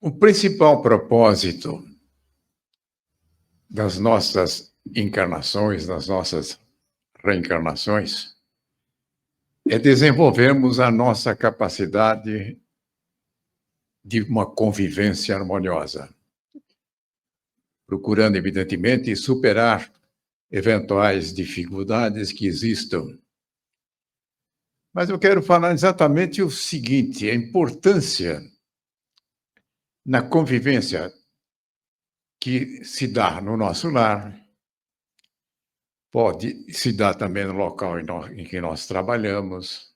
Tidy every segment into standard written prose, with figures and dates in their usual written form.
O principal propósito das nossas encarnações, das nossas reencarnações, é desenvolvermos a nossa capacidade de uma convivência harmoniosa, procurando, evidentemente, superar eventuais dificuldades que existam. Mas eu quero falar exatamente o seguinte: a importância na convivência que se dá no nosso lar, pode se dar também no local em que nós trabalhamos,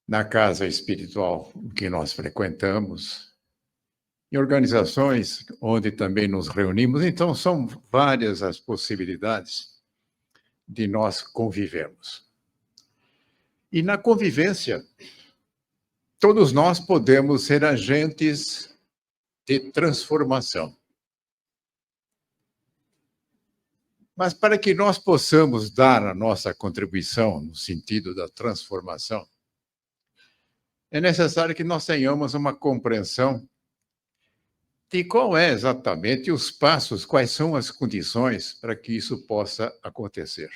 na casa espiritual que nós frequentamos, em organizações onde também nos reunimos. Então, são várias as possibilidades de nós convivermos. E na convivência, todos nós podemos ser agentes de transformação. Mas para que nós possamos dar a nossa contribuição no sentido da transformação, é necessário que nós tenhamos uma compreensão de qual é exatamente os passos, quais são as condições para que isso possa acontecer.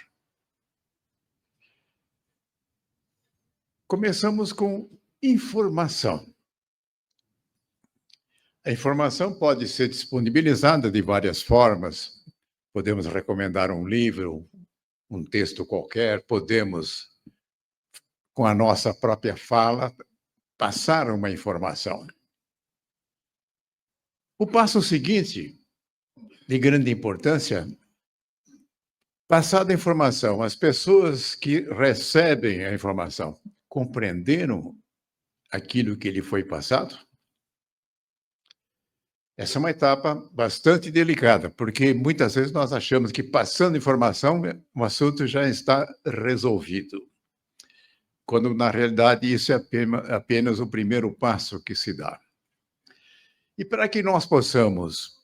Começamos com informação. A informação pode ser disponibilizada de várias formas. Podemos recomendar um livro, um texto qualquer, podemos, com a nossa própria fala, passar uma informação. O passo seguinte, de grande importância, passar a informação. As pessoas que recebem a informação compreenderam aquilo que lhe foi passado? Essa é uma etapa bastante delicada, porque muitas vezes nós achamos que passando informação, o assunto já está resolvido, quando na realidade isso é apenas o primeiro passo que se dá. E para que nós possamos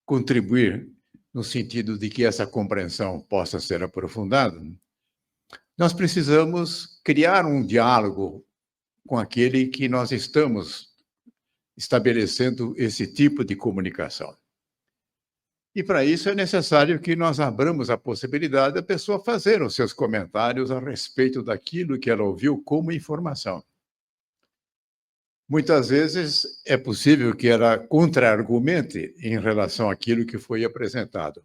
contribuir no sentido de que essa compreensão possa ser aprofundada, nós precisamos criar um diálogo com aquele que nós estamos estabelecendo esse tipo de comunicação. E para isso é necessário que nós abramos a possibilidade da pessoa fazer os seus comentários a respeito daquilo que ela ouviu como informação. Muitas vezes é possível que ela contra-argumente em relação àquilo que foi apresentado.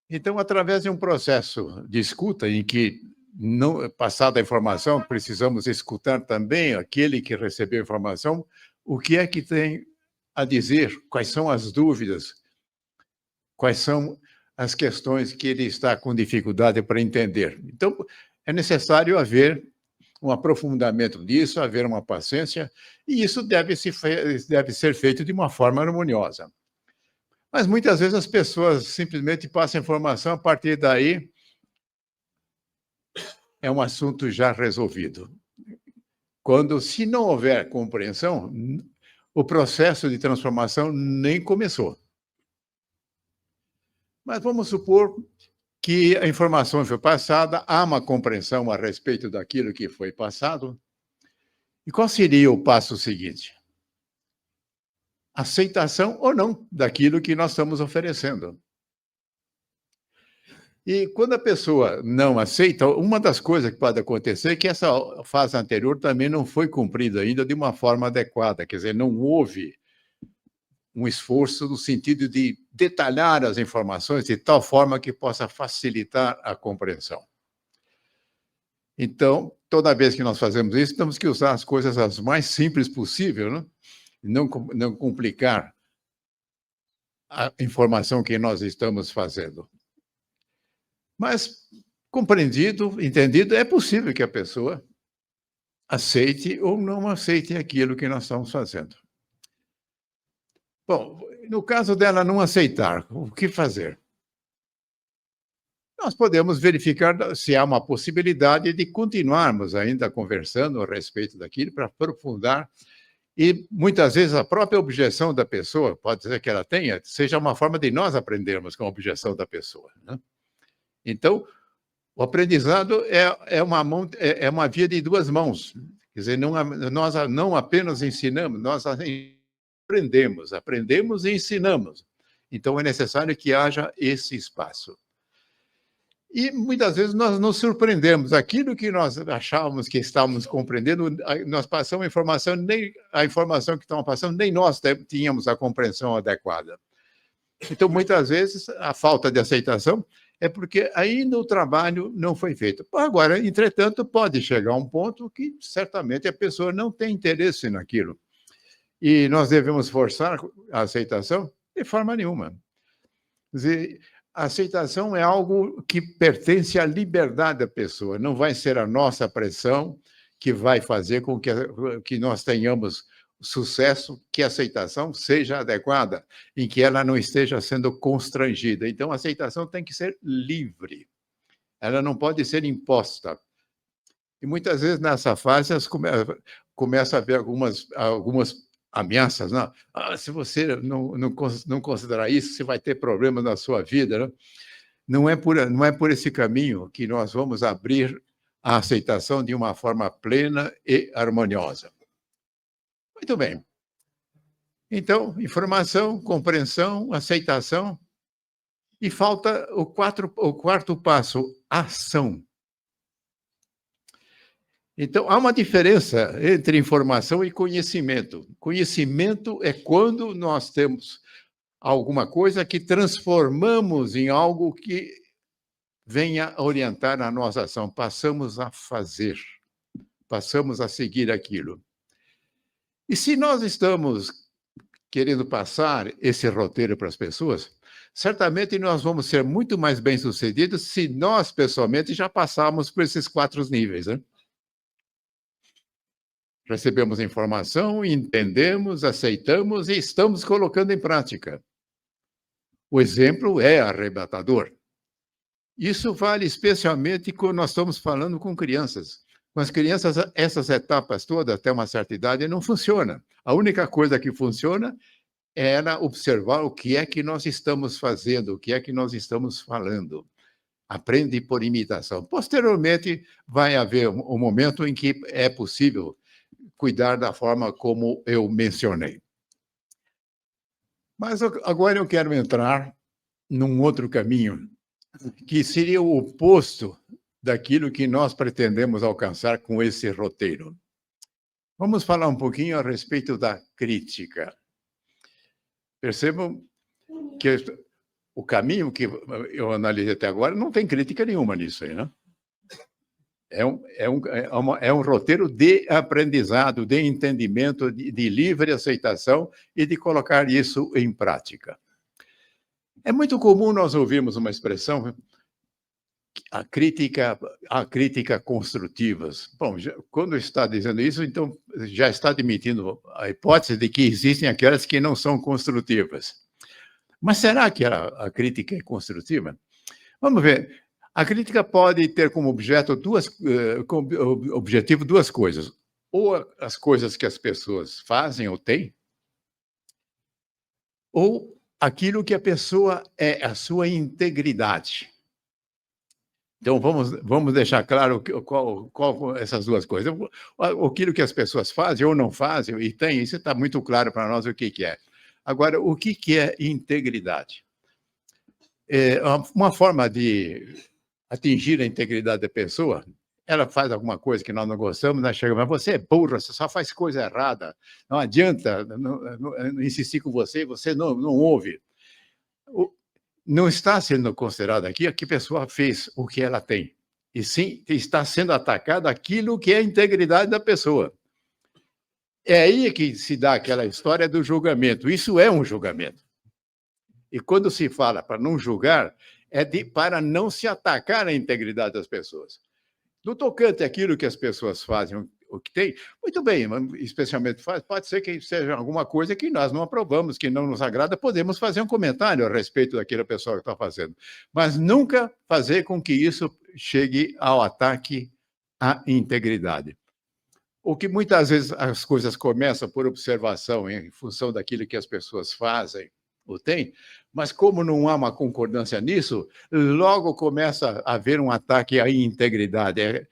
Então, através de um processo de escuta em que, não passada a informação, precisamos escutar também aquele que recebeu a informação, o que é que tem a dizer, quais são as dúvidas, quais são as questões que ele está com dificuldade para entender. Então, é necessário haver um aprofundamento disso, haver uma paciência, e isso deve ser feito de uma forma harmoniosa. Mas muitas vezes as pessoas simplesmente passam a informação, a partir daí é um assunto já resolvido. Quando, se não houver compreensão, o processo de transformação nem começou. Mas vamos supor que a informação foi passada, há uma compreensão a respeito daquilo que foi passado. E qual seria o passo seguinte? Aceitação ou não daquilo que nós estamos oferecendo. E quando a pessoa não aceita, uma das coisas que pode acontecer é que essa fase anterior também não foi cumprida ainda de uma forma adequada, quer dizer, não houve um esforço no sentido de detalhar as informações de tal forma que possa facilitar a compreensão. Então, toda vez que nós fazemos isso, temos que usar as coisas as mais simples possível, né? Não complicar a informação que nós estamos fazendo. Mas, compreendido, entendido, é possível que a pessoa aceite ou não aceite aquilo que nós estamos fazendo. Bom, no caso dela não aceitar, o que fazer? Nós podemos verificar se há uma possibilidade de continuarmos ainda conversando a respeito daquilo para aprofundar. E, muitas vezes, a própria objeção da pessoa, pode ser que ela tenha, seja uma forma de nós aprendermos com a objeção da pessoa, né? Então, o aprendizado é uma via de duas mãos. Quer dizer, nós não apenas ensinamos, nós aprendemos e ensinamos. Então, é necessário que haja esse espaço. E muitas vezes nós nos surpreendemos. Aquilo que nós achávamos que estávamos compreendendo, nós passamos a informação que estamos passando, nem nós tínhamos a compreensão adequada. Então, muitas vezes, a falta de aceitação é porque ainda o trabalho não foi feito. Agora, entretanto, pode chegar a um ponto que certamente a pessoa não tem interesse naquilo. E nós devemos forçar a aceitação? De forma nenhuma. Quer dizer, a aceitação é algo que pertence à liberdade da pessoa. Não vai ser a nossa pressão que vai fazer com que nós tenhamos sucesso, que a aceitação seja adequada, em que ela não esteja sendo constrangida. Então, a aceitação tem que ser livre. Ela não pode ser imposta. E muitas vezes, nessa fase, começa a haver algumas ameaças. Não? Se você não considerar isso, você vai ter problemas na sua vida. Né? Não é por esse caminho que nós vamos abrir a aceitação de uma forma plena e harmoniosa. Muito bem. Então, informação, compreensão, aceitação. E falta o quarto passo, ação. Então, há uma diferença entre informação e conhecimento. Conhecimento é quando nós temos alguma coisa que transformamos em algo que venha orientar a nossa ação. Passamos a fazer, passamos a seguir aquilo. E se nós estamos querendo passar esse roteiro para as pessoas, certamente nós vamos ser muito mais bem-sucedidos se nós, pessoalmente, já passarmos por esses 4 níveis, né? Recebemos informação, entendemos, aceitamos e estamos colocando em prática. O exemplo é arrebatador. Isso vale especialmente quando nós estamos falando com crianças. Com as crianças, essas etapas todas, até uma certa idade, não funcionam. A única coisa que funciona era observar o que é que nós estamos fazendo, o que é que nós estamos falando. Aprende por imitação. Posteriormente, vai haver um momento em que é possível cuidar da forma como eu mencionei. Mas agora eu quero entrar num outro caminho, que seria o oposto daquilo que nós pretendemos alcançar com esse roteiro. Vamos falar um pouquinho a respeito da crítica. Percebam que o caminho que eu analisei até agora não tem crítica nenhuma nisso aí, né? É um roteiro de aprendizado, de entendimento, de livre aceitação e de colocar isso em prática. É muito comum nós ouvirmos uma expressão, a crítica construtiva. Bom, quando está dizendo isso, então já está admitindo a hipótese de que existem aquelas que não são construtivas. Mas será que a crítica é construtiva? Vamos ver. A crítica pode ter como objetivo duas coisas. Ou as coisas que as pessoas fazem ou têm, ou aquilo que a pessoa é, a sua integridade. Então, vamos deixar claro qual essas duas coisas. Aquilo que as pessoas fazem ou não fazem, e tem, isso está muito claro para nós o que é. Agora, o que é integridade? Uma forma de atingir a integridade da pessoa, ela faz alguma coisa que nós não gostamos, nós chegamos, mas você é burra, você só faz coisa errada, não adianta não insistir com você, você não ouve. Não está sendo considerado aqui que a pessoa fez o que ela tem, e sim está sendo atacado aquilo que é a integridade da pessoa. É aí que se dá aquela história do julgamento. Isso é um julgamento. E quando se fala para não julgar, para não se atacar a integridade das pessoas. No tocante àquilo que as pessoas fazem, o que tem, muito bem, especialmente pode ser que seja alguma coisa que nós não aprovamos, que não nos agrada, podemos fazer um comentário a respeito daquela pessoa que está fazendo, mas nunca fazer com que isso chegue ao ataque à integridade. O que muitas vezes as coisas começam por observação em função daquilo que as pessoas fazem ou têm, mas como não há uma concordância nisso, logo começa a haver um ataque à integridade.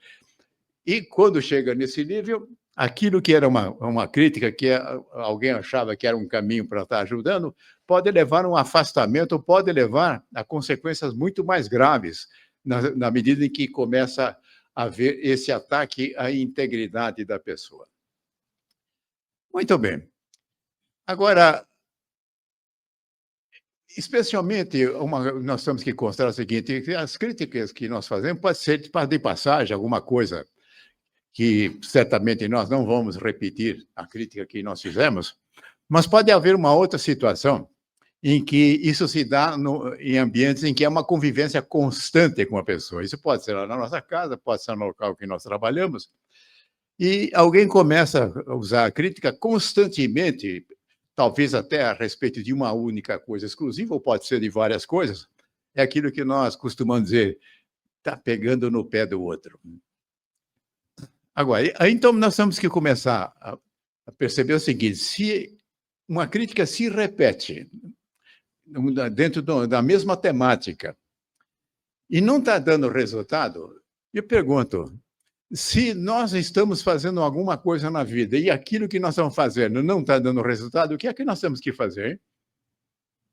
E quando chega nesse nível, aquilo que era uma crítica, que alguém achava que era um caminho para estar ajudando, pode levar a um afastamento, pode levar a consequências muito mais graves, na medida em que começa a haver esse ataque à integridade da pessoa. Muito bem. Agora, especialmente, nós temos que considerar o seguinte: que as críticas que nós fazemos pode ser de passagem, alguma coisa que certamente nós não vamos repetir a crítica que nós fizemos, mas pode haver uma outra situação em que isso se dá em ambientes em que é uma convivência constante com a pessoa. Isso pode ser lá na nossa casa, pode ser no local que nós trabalhamos, e alguém começa a usar a crítica constantemente, talvez até a respeito de uma única coisa exclusiva, ou pode ser de várias coisas. É aquilo que nós costumamos dizer: está pegando no pé do outro. Agora, aí então nós temos que começar a perceber o seguinte: se uma crítica se repete dentro da mesma temática e não está dando resultado, eu pergunto: se nós estamos fazendo alguma coisa na vida e aquilo que nós estamos fazendo não está dando resultado, o que é que nós temos que fazer?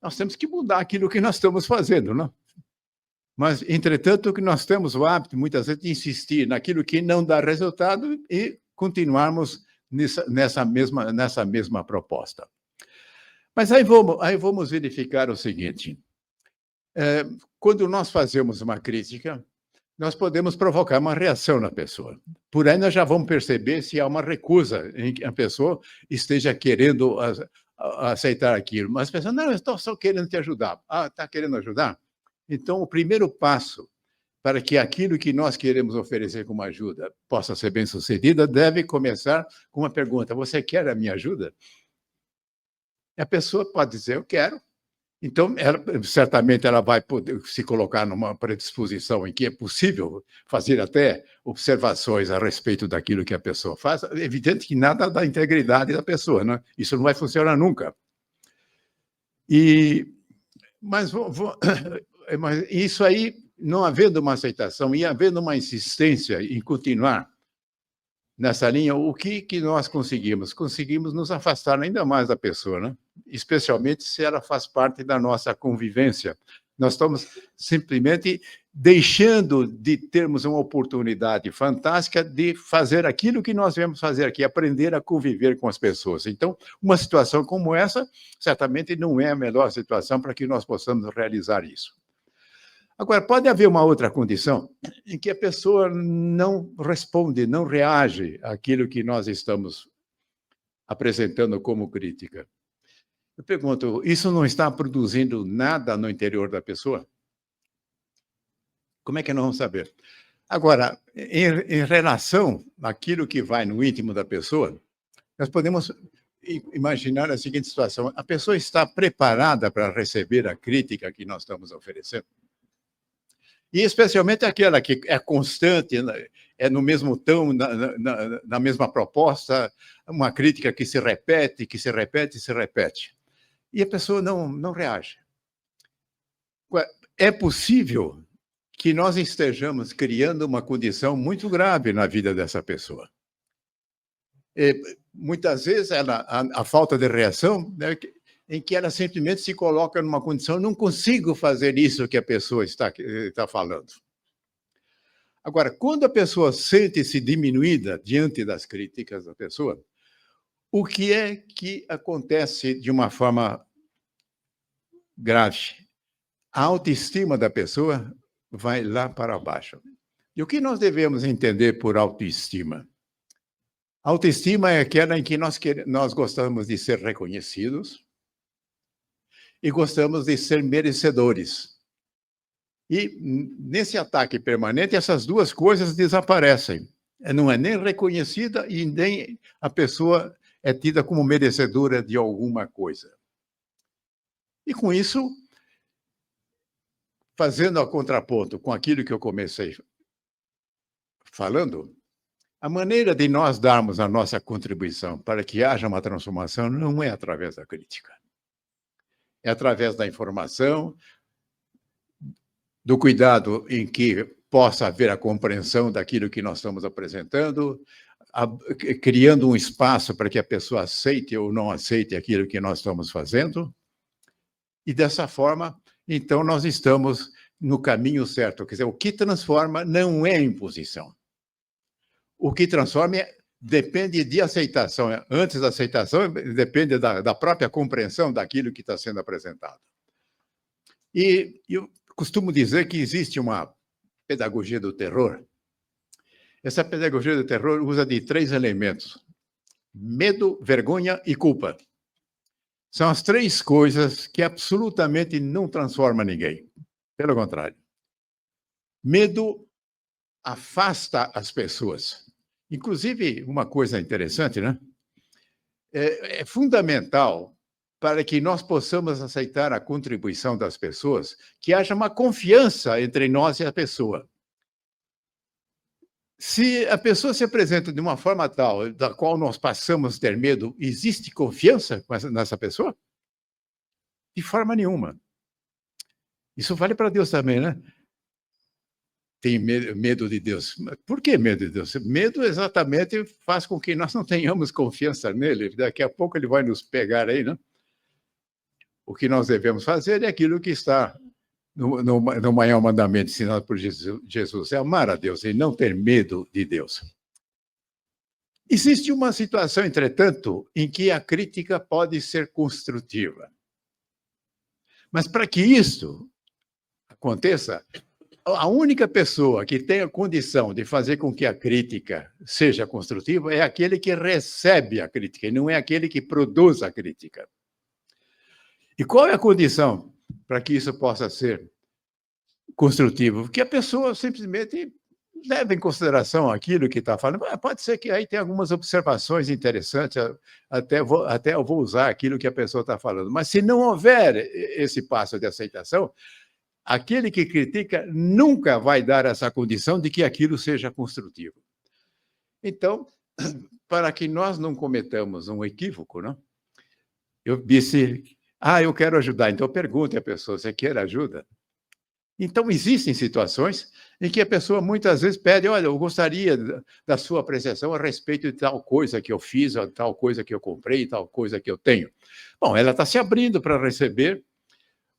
Nós temos que mudar aquilo que nós estamos fazendo, não? Mas, entretanto, que nós temos o hábito, muitas vezes, de insistir naquilo que não dá resultado e continuarmos nessa mesma proposta. Mas aí vamos verificar o seguinte: quando nós fazemos uma crítica, nós podemos provocar uma reação na pessoa. Por aí nós já vamos perceber se há uma recusa em que a pessoa esteja querendo aceitar aquilo. Mas a pessoa: não, eu estou só querendo te ajudar. Ah, está querendo ajudar? Então, o primeiro passo para que aquilo que nós queremos oferecer como ajuda possa ser bem-sucedida deve começar com uma pergunta: você quer a minha ajuda? E a pessoa pode dizer: eu quero. Então, certamente ela vai poder se colocar numa predisposição em que é possível fazer até observações a respeito daquilo que a pessoa faz. É evidente que nada da integridade da pessoa, né? Isso não vai funcionar nunca. Mas isso aí, não havendo uma aceitação e havendo uma insistência em continuar nessa linha, o que nós conseguimos? Conseguimos nos afastar ainda mais da pessoa, né? Especialmente se ela faz parte da nossa convivência. Nós estamos simplesmente deixando de termos uma oportunidade fantástica de fazer aquilo que nós viemos fazer aqui, aprender a conviver com as pessoas. Então, uma situação como essa, certamente não é a melhor situação para que nós possamos realizar isso. Agora, pode haver uma outra condição em que a pessoa não responde, não reage àquilo que nós estamos apresentando como crítica. Eu pergunto: isso não está produzindo nada no interior da pessoa? Como é que nós vamos saber? Agora, em relação àquilo que vai no íntimo da pessoa, nós podemos imaginar a seguinte situação: a pessoa está preparada para receber a crítica que nós estamos oferecendo? E especialmente aquela que é constante, é no mesmo tom, na mesma proposta, uma crítica que se repete, que se repete, se repete. E a pessoa não reage. É possível que nós estejamos criando uma condição muito grave na vida dessa pessoa. Muitas vezes a falta de reação, né, em que ela simplesmente se coloca numa condição: não consigo fazer isso que a pessoa está falando. Agora, quando a pessoa sente-se diminuída diante das críticas da pessoa, o que é que acontece de uma forma grave? A autoestima da pessoa vai lá para baixo. E o que nós devemos entender por autoestima? Autoestima é aquela em que nós gostamos de ser reconhecidos e gostamos de ser merecedores. E nesse ataque permanente, essas duas coisas desaparecem. Não é nem reconhecida e nem a pessoa é tida como merecedora de alguma coisa. E com isso, fazendo a contraponto com aquilo que eu comecei falando, a maneira de nós darmos a nossa contribuição para que haja uma transformação não é através da crítica. É através da informação, do cuidado em que possa haver a compreensão daquilo que nós estamos apresentando, criando um espaço para que a pessoa aceite ou não aceite aquilo que nós estamos fazendo, e dessa forma, então, nós estamos no caminho certo. Quer dizer, o que transforma não é imposição. O que transforma depende de aceitação. Antes da aceitação, depende da própria compreensão daquilo que está sendo apresentado. E eu costumo dizer que existe uma pedagogia do terror. Essa pedagogia do terror usa de 3 elementos: medo, vergonha e culpa. São as 3 coisas que absolutamente não transformam ninguém. Pelo contrário. Medo afasta as pessoas. Inclusive, uma coisa interessante, né? É fundamental para que nós possamos aceitar a contribuição das pessoas, que haja uma confiança entre nós e a pessoa. Se a pessoa se apresenta de uma forma tal, da qual nós passamos a ter medo, existe confiança nessa pessoa? De forma nenhuma. Isso vale para Deus também, né? Tem medo de Deus. Por que medo de Deus? Medo exatamente faz com que nós não tenhamos confiança nele. Daqui a pouco ele vai nos pegar aí, né? O que nós devemos fazer é aquilo que está no maior mandamento ensinado por Jesus, é amar a Deus e não ter medo de Deus. Existe uma situação, entretanto, em que a crítica pode ser construtiva. Mas para que isso aconteça, a única pessoa que tem a condição de fazer com que a crítica seja construtiva é aquele que recebe a crítica, e não é aquele que produz a crítica. E qual é a condição para que isso possa ser construtivo? Que a pessoa simplesmente leve em consideração aquilo que está falando. Pode ser que aí tenha algumas observações interessantes, até eu vou usar aquilo que a pessoa está falando. Mas se não houver esse passo de aceitação, aquele que critica nunca vai dar essa condição de que aquilo seja construtivo. Então, para que nós não cometamos um equívoco, não? Eu disse, eu quero ajudar. Então, pergunte à pessoa, você quer ajuda? Então, existem situações em que a pessoa muitas vezes pede, olha, eu gostaria da sua apreciação a respeito de tal coisa que eu fiz, ou tal coisa que eu comprei, tal coisa que eu tenho. Bom, ela está se abrindo para receber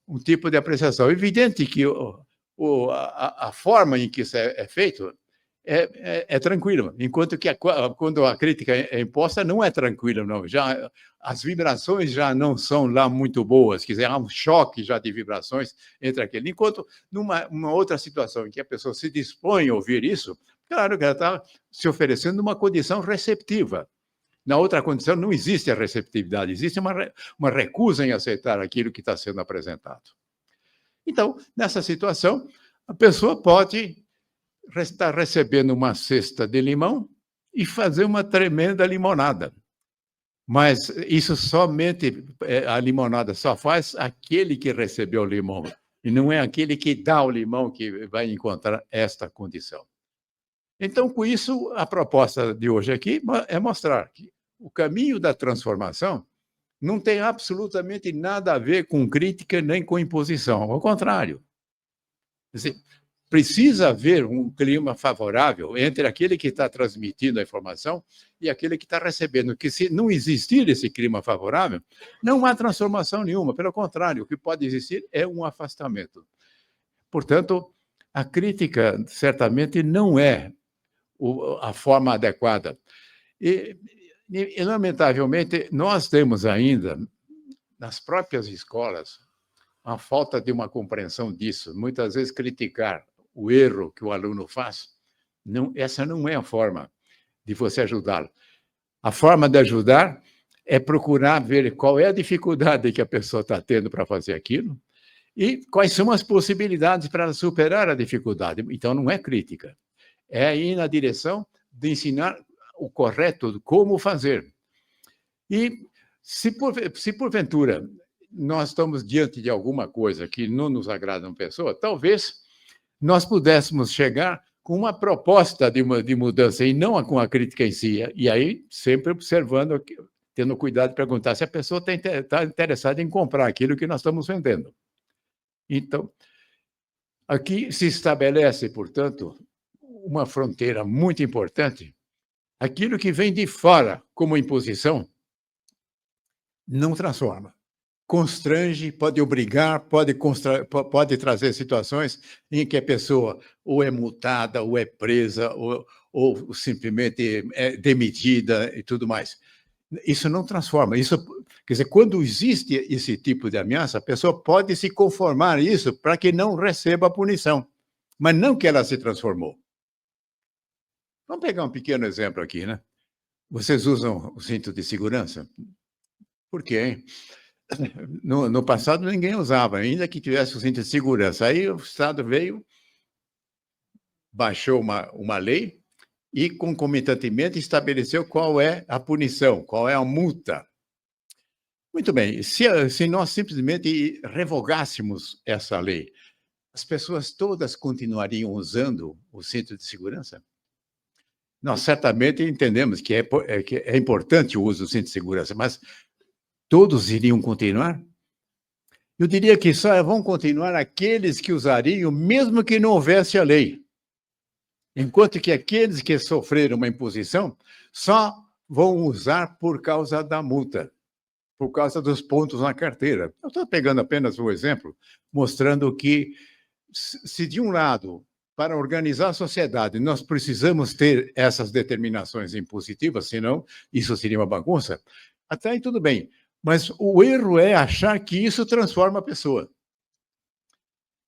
um tipo de apreciação. É evidente que a forma em que isso é feito é tranquilo, enquanto que quando a crítica é imposta, não é tranquilo, não. Já, as vibrações já não são lá muito boas, quer dizer, há um choque já de vibrações entre aquele. Enquanto numa outra situação em que a pessoa se dispõe a ouvir isso, claro que ela está se oferecendo uma condição receptiva. Na outra condição, não existe a receptividade, existe uma recusa em aceitar aquilo que está sendo apresentado. Então, nessa situação, a pessoa pode estar recebendo uma cesta de limão e fazer uma tremenda limonada. Mas isso somente, a limonada só faz aquele que recebeu o limão, e não é aquele que dá o limão que vai encontrar esta condição. Então, com isso, a proposta de hoje aqui é mostrar que o caminho da transformação não tem absolutamente nada a ver com crítica nem com imposição, ao contrário. Quer dizer, precisa haver um clima favorável entre aquele que está transmitindo a informação e aquele que está recebendo, que se não existir esse clima favorável, não há transformação nenhuma, pelo contrário, o que pode existir é um afastamento. Portanto, a crítica certamente não é a forma adequada. E, lamentavelmente, nós temos ainda, nas próprias escolas, a falta de uma compreensão disso. Muitas vezes, criticar o erro que o aluno faz, essa não é a forma de você ajudá-lo. A forma de ajudar é procurar ver qual é a dificuldade que a pessoa está tendo para fazer aquilo e quais são as possibilidades para superar a dificuldade. Então, não é crítica. É ir na direção de ensinar o correto, como fazer. E se porventura nós estamos diante de alguma coisa que não nos agrada uma pessoa, talvez nós pudéssemos chegar com uma proposta de mudança e não com a crítica em si. E aí, sempre observando, tendo cuidado de perguntar se a pessoa está interessada em comprar aquilo que nós estamos vendendo. Então, aqui se estabelece, portanto, uma fronteira muito importante. Aquilo que vem de fora como imposição não transforma. Constrange, pode obrigar, pode trazer situações em que a pessoa ou é multada, ou é presa, ou simplesmente é demitida e tudo mais. Isso não transforma. Isso, quer dizer, quando existe esse tipo de ameaça, a pessoa pode se conformar a isso para que não receba a punição, mas não que ela se transformou. Vamos pegar um pequeno exemplo aqui, né? Vocês usam o cinto de segurança? Por quê, hein? No passado ninguém usava, ainda que tivesse o cinto de segurança. Aí o Estado veio, baixou uma lei e, concomitantemente, estabeleceu qual é a punição, qual é a multa. Muito bem, se nós simplesmente revogássemos essa lei, as pessoas todas continuariam usando o cinto de segurança? Nós certamente entendemos que é importante o uso do cinto de segurança, mas todos iriam continuar? Eu diria que só vão continuar aqueles que usariam, mesmo que não houvesse a lei. Enquanto que aqueles que sofreram uma imposição só vão usar por causa da multa, por causa dos pontos na carteira. Eu estou pegando apenas um exemplo, mostrando que, se de um lado, para organizar a sociedade, nós precisamos ter essas determinações impositivas, senão isso seria uma bagunça, até aí tudo bem. Mas o erro é achar que isso transforma a pessoa.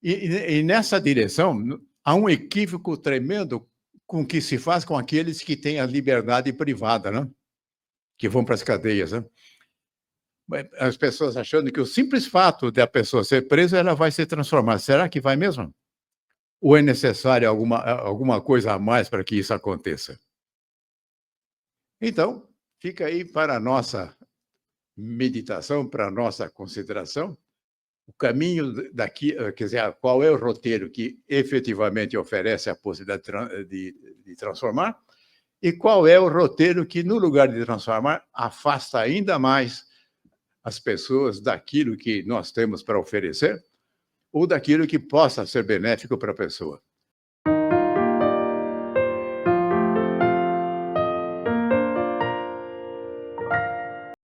E nessa direção, há um equívoco tremendo com o que se faz com aqueles que têm a liberdade privada, né? Que vão para as cadeias. Né? As pessoas achando que o simples fato de a pessoa ser presa, ela vai se transformar. Será que vai mesmo? Ou é necessário alguma coisa a mais para que isso aconteça? Então, fica aí para a nossa meditação, para a nossa consideração, o caminho daqui, quer dizer, qual é o roteiro que efetivamente oferece a possibilidade de transformar, e qual é o roteiro que, no lugar de transformar, afasta ainda mais as pessoas daquilo que nós temos para oferecer, ou daquilo que possa ser benéfico para a pessoa.